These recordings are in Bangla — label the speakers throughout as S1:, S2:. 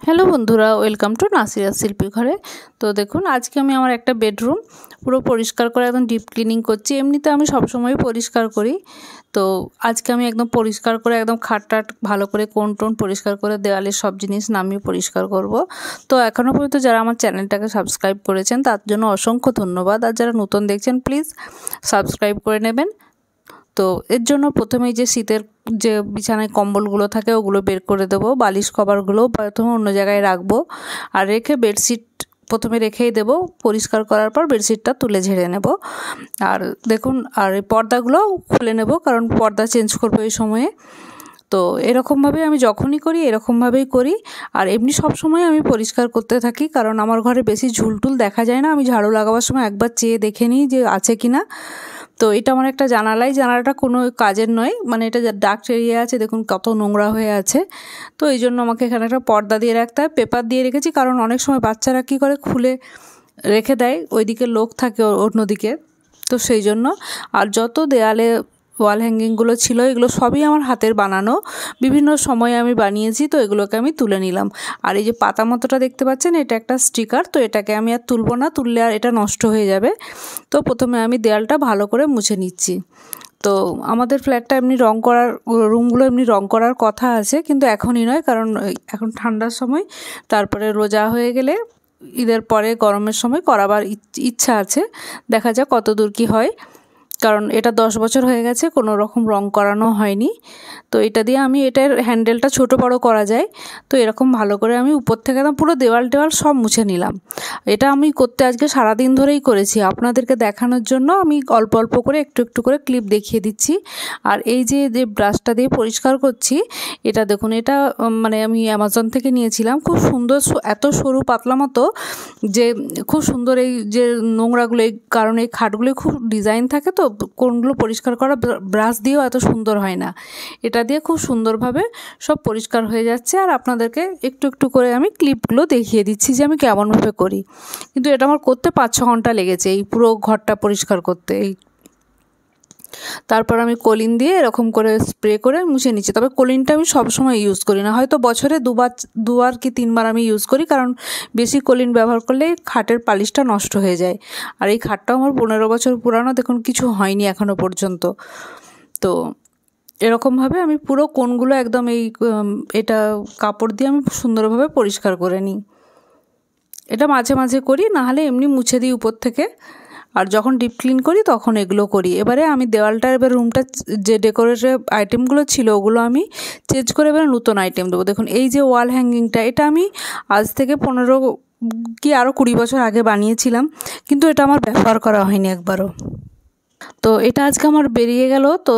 S1: হ্যালো বন্ধুরা, ওয়েলকাম টু নাসিরাজ শিল্পী ঘরে। তো দেখুন, আজকে আমি আমার একটা বেডরুম পুরো পরিষ্কার করে একদম ডিপ ক্লিনিং করছি। এমনিতে আমি সবসময় পরিষ্কার করি, তো আজকে আমি একদম পরিষ্কার করে একদম খাটটাট ভালো করে কোণ টোন পরিষ্কার করে দেওয়ালের সব জিনিস নামিয়ে পরিষ্কার করব। তো এখনও পর্যন্ত যারা আমার চ্যানেলটাকে সাবস্ক্রাইব করেছেন তার জন্য অসংখ্য ধন্যবাদ, আর যারা নতুন দেখছেন প্লিজ সাবস্ক্রাইব করে নেবেন। তো এর জন্য প্রথমেই যে শীতের যে বিছানায় কম্বলগুলো থাকে ওগুলো বের করে দেবো, বালিশ কভারগুলো প্রথমে অন্য জায়গায় রাখবো, আর রেখে বেডশিট প্রথমে রেখেই দেবো। পরিষ্কার করার পর বেডশিটটা তুলে ঝেড়ে নেব। আর দেখুন, আর এই পর্দাগুলো খুলে নেব, কারণ পর্দা চেঞ্জ করবো এই সময়ে। তো এরকমভাবে আমি যখনই করি এরকমভাবেই করি। আর এমনি সব সময় আমি পরিষ্কার করতে থাকি, কারণ আমার ঘরে বেশি ঝুলটুল দেখা যায় না। আমি ঝাড়ু লাগাবার সময় একবার চেয়ে দেখে নিই যে আছে কি না। তো এটা আমার একটা জানালাটা কোনো কাজের নয়, মানে এটা ডার্ক এরিয়া আছে, দেখুন কত নোংরা হয়ে আছে। তো এই জন্য আমাকে এখানে একটা পর্দা দিয়ে রাখতে হয়, পেপার দিয়ে রেখেছি, কারণ অনেক সময় বাচ্চারা কী করে খুলে রেখে দেয়, ওইদিকে লোক থাকে অন্যদিকে, তো সেই জন্য। আর যত দেয়ালে ওয়াল হ্যাঙ্গিংগুলো ছিল এগুলো সবই আমার হাতের বানানো, বিভিন্ন সময়ে আমি বানিয়েছি, তো এগুলোকে আমি তুলে নিলাম। আর এই যে পাতা মতোটা দেখতে পাচ্ছেন, এটা একটা স্টিকার, তো এটাকে আমি আর তুলব না, তুললে আর এটা নষ্ট হয়ে যাবে। তো প্রথমে আমি দেয়ালটা ভালো করে মুছে নিচ্ছি। তো আমাদের ফ্ল্যাটটা এমনি রুমগুলো এমনি রং করার কথা আছে, কিন্তু এখনই নয়, কারণ এখন ঠান্ডার সময়, তারপরে রোজা হয়ে গেলে ঈদের পরে গরমের সময় করাবার ইচ্ছা আছে। দেখা যাক কত দূর কী হয়, কারণ এটা 10 বছর হয়ে গেছে, কোনো রকম রং করানো হয়নি। তো এটা দিয়ে আমি এটার হ্যান্ডেলটা ছোট বড় করা যায়, তো এরকম ভালো করে আমি উপর থেকে একদম পুরো দেওয়াল সব মুছে নিলাম। এটা আমি করতে আজকে সারাদিন ধরেই করেছি, আপনাদেরকে দেখানোর জন্য আমি অল্প অল্প করে একটু একটু করে ক্লিপ দেখিয়ে দিচ্ছি। আর এই যে ব্রাশটা দিয়ে পরিষ্কার করছি, এটা দেখুন, এটা মানে আমি অ্যামাজন থেকে নিয়েছিলাম, খুব সুন্দর, এত সরু পাতলা মতো, যে খুব সুন্দর এই যে নোংরাগুলো, এই কারণ এই খাটগুলো খুব ডিজাইন থাকে, তো কোনগুলো পরিষ্কার করা ব্রাশ দিয়েও এত সুন্দর হয় না। এটা দিয়ে খুব সুন্দরভাবে সব পরিষ্কার হয়ে যাচ্ছে। আর আপনাদেরকে একটু একটু করে আমি ক্লিপগুলো দেখিয়ে দিচ্ছি যে আমি কেমনভাবে করি। কিন্তু এটা আমার করতে 5-6 ঘন্টা লেগেছে, এই পুরো ঘরটা পরিষ্কার করতে। তারপর আমি কলিন দিয়ে এরকম করে স্প্রে করে মুছে নিচ্ছি। তবে কলিনটা আমি সবসময় ইউজ করি না, হয়তো বছরে দুবার কি 3বার আমি ইউজ করি, কারণ বেশি কলিন ব্যবহার করলে খাটের পালিশটা নষ্ট হয়ে যায়। আর এই খাটটাও আমার 15 বছর পুরানো, দেখুন কিছু হয়নি এখনও পর্যন্ত। তো এরকমভাবে আমি পুরো কোণগুলো একদম এটা কাপড় দিয়ে আমি সুন্দরভাবে পরিষ্কার করে নিই। এটা মাঝে মাঝে করি, নাহলে এমনি মুছে দিই উপর থেকে। আর যখন ডিপ ক্লিন করি তখন এগুলো করি। এবারে আমি এবার রুমটা যে ডেকোরেটিভ আইটেমগুলো ছিল ওগুলো আমি চেঞ্জ করে এবারে নতুন আইটেম দেবো। দেখুন, এই যে ওয়াল হ্যাঙ্গিংটা, এটা আমি আজ থেকে 15 কি আরও 20 বছর আগে বানিয়েছিলাম, কিন্তু এটা আমার ব্যবহার করা হয়নি একবারও। তো এটা আজকে আমার বেরিয়ে গেল, তো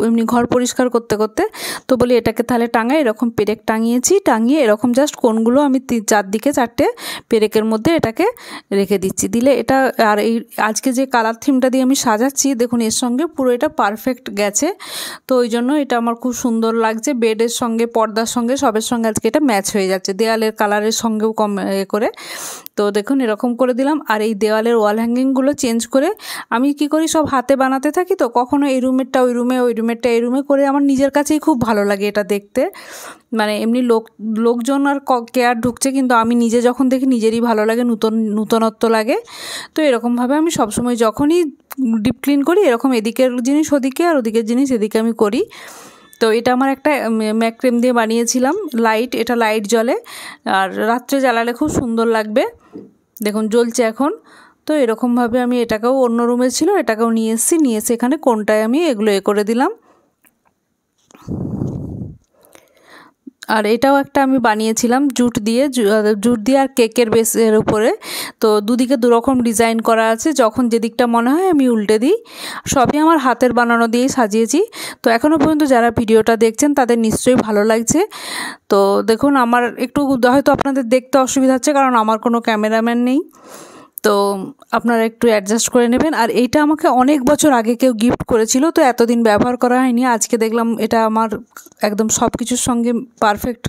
S1: এমনি ঘর পরিষ্কার করতে করতে, তো বলি এটাকে তাহলে টাঙাই। এরকম পেরেক টাঙিয়েছি, টাঙিয়ে এরকম জাস্ট কোণগুলো আমি 4 পেরেকের মধ্যে এটাকে রেখে দিচ্ছি। দিলে এটা, আর এই আজকে যে কালার থিমটা দিয়ে আমি সাজাচ্ছি, দেখুন এর সঙ্গে পুরো এটা পারফেক্ট গেছে। তো ওই জন্য এটা আমার খুব সুন্দর লাগছে, বেডের সঙ্গে, পর্দার সঙ্গে, সবের সঙ্গে আজকে এটা ম্যাচ হয়ে যাচ্ছে, দেয়ালের কালারের সঙ্গেও কম করে। তো দেখুন এরকম করে দিলাম। আর এই দেওয়ালের ওয়াল হ্যাঙ্গিংগুলো চেঞ্জ করে আমি কি করি, সব হাতে বানাতে থাকি, তো কখনো এই রুমেরটা ওই রুমে, ওই রুমেরটা এই রুমে করে আমার নিজের কাছেই খুব ভালো লাগে এটা দেখতে। মানে এমনি লোকজন আর কেয়ার ঢুকছে, কিন্তু আমি নিজে যখন দেখি নিজেরই ভালো লাগে, নূতনত্ব লাগে। তো এরকমভাবে আমি সবসময় যখনই ডিপ ক্লিন করি, এরকম এদিকের জিনিস ওদিকে আর ওদিকের জিনিস এদিকে আমি করি। তো এটা আমার একটা ম্যাক্রেম দিয়ে বানিয়েছিলাম লাইট, এটা লাইট জ্বলে, আর রাত্রে জ্বালালে খুব সুন্দর লাগবে। দেখুন জ্বলছে এখন। তো এরকমভাবে আমি এটাকেও, অন্য রুমে ছিল, এটাকেও নিয়ে এসে এখানে কোনটায় আমি এগুলো করে দিলাম। আর এটাও একটা আমি বানিয়েছিলাম জুট দিয়ে আর কেকের বেসের উপরে। তো দুদিকে দুরকম ডিজাইন করা আছে, যখন যেদিকটা মনে হয় আমি উল্টে দিই। সবই আমার হাতের বানানো দিয়েই সাজিয়েছি। তো এখনও পর্যন্ত যারা ভিডিওটা দেখছেন তাদের নিশ্চয়ই ভালো লাগছে। তো দেখুন, আমার একটু হয়তো আপনাদের দেখতে অসুবিধা হচ্ছে, কারণ আমার কোনো ক্যামেরাম্যান নেই, তো আপনারা একটু অ্যাডজাস্ট করে নেবেন। আর এইটা আমাকে অনেক বছর আগে কেউ গিফট করেছিল, তো এতদিন ব্যবহার করা হয়নি। আজকে দেখলাম এটা আমার একদম সব কিছুর সঙ্গে পারফেক্ট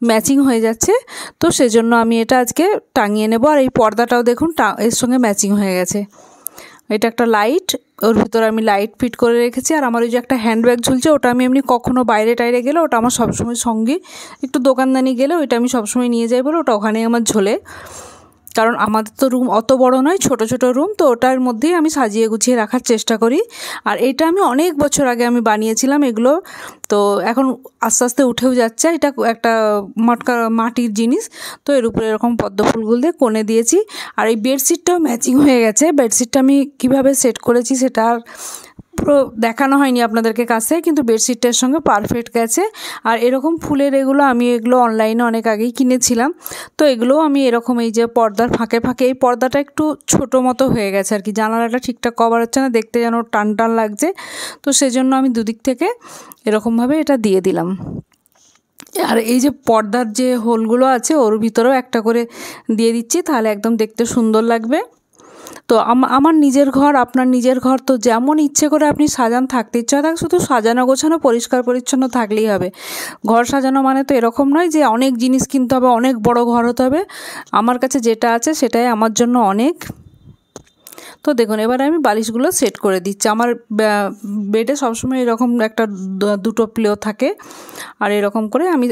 S1: ম্যাচিং হয়ে যাচ্ছে, তো সেজন্য আমি এটা আজকে টাঙিয়ে নেব। আর এই পর্দাটাও দেখুন এর সঙ্গে ম্যাচিং হয়ে গেছে। এটা একটা লাইট, ওর ভিতরে আমি লাইট ফিট করে রেখেছি। আর আমার ওই যে একটা হ্যান্ডব্যাগ ঝুলছে, ওটা আমি এমনি কখনো বাইরে টাইরে গেলে ওটা আমার সবসময় সঙ্গে, একটু দোকানদানি গেলে ওইটা আমি সবসময় নিয়ে যাই বলে ওটা ওখানেই আমার ঝোলে। কারণ আমাদের তো রুম অত বড় নয়, ছোট ছোট রুম, তো ওটার মধ্যেই আমি সাজিয়ে গুছিয়ে রাখার চেষ্টা করি। আর এটা আমি অনেক বছর আগে আমি বানিয়েছিলাম এগুলো, তো এখন আস্তে আস্তে উঠেও যাচ্ছে। এটা একটা মাটির জিনিস, তো এর উপরে এরকম পদ্ম ফুলগুলো দিয়ে কোণে দিয়েছি। আর এই বেডশিটটাও ম্যাচিং হয়ে গেছে। বেডশিটটা আমি কীভাবে সেট করেছি সেটা আর পুরো দেখানো হয়নি আপনাদেরকে কাছে, কিন্তু বেডশিটটার সঙ্গে পারফেক্ট গেছে। আর এরকম ফুলের এগুলো আমি অনলাইনে অনেক আগেই কিনেছিলাম। তো এগুলোও আমি এরকম এই যে পর্দার ফাঁকে ফাঁকে, এই পর্দাটা একটু ছোটো মতো হয়ে গেছে আর কি, জানালাটা ঠিকঠাক কভার হচ্ছে না, দেখতে যেন টান টান লাগছে। তো সেজন্য আমি দুদিক থেকে এরকমভাবে এটা দিয়ে দিলাম। আর এই যে পর্দার যে হোলগুলো আছে ওর ভিতরেও একটা করে দিয়ে দিচ্ছি, তাহলে একদম দেখতে সুন্দর লাগবে। তো আমার নিজের ঘর, আপনার নিজের ঘর, তো যেমন ইচ্ছে করে আপনি সাজান, থাকতে ইচ্ছা থাকে, শুধু সাজানো গোছানো পরিষ্কার পরিচ্ছন্ন থাকলেই হবে। ঘর সাজানো মানে তো এরকম নয় যে অনেক জিনিস কিনতে হবে, অনেক বড় ঘর হতে হবে। আমার কাছে যেটা আছে সেটাই আমার জন্য অনেক। তো দেখুন এবার আমি বালিশগুলো সেট করে দিচ্ছি। আমার বেডে সবসময় এরকম একটা দুটো পিলো থাকে, আর এরকম করে আমি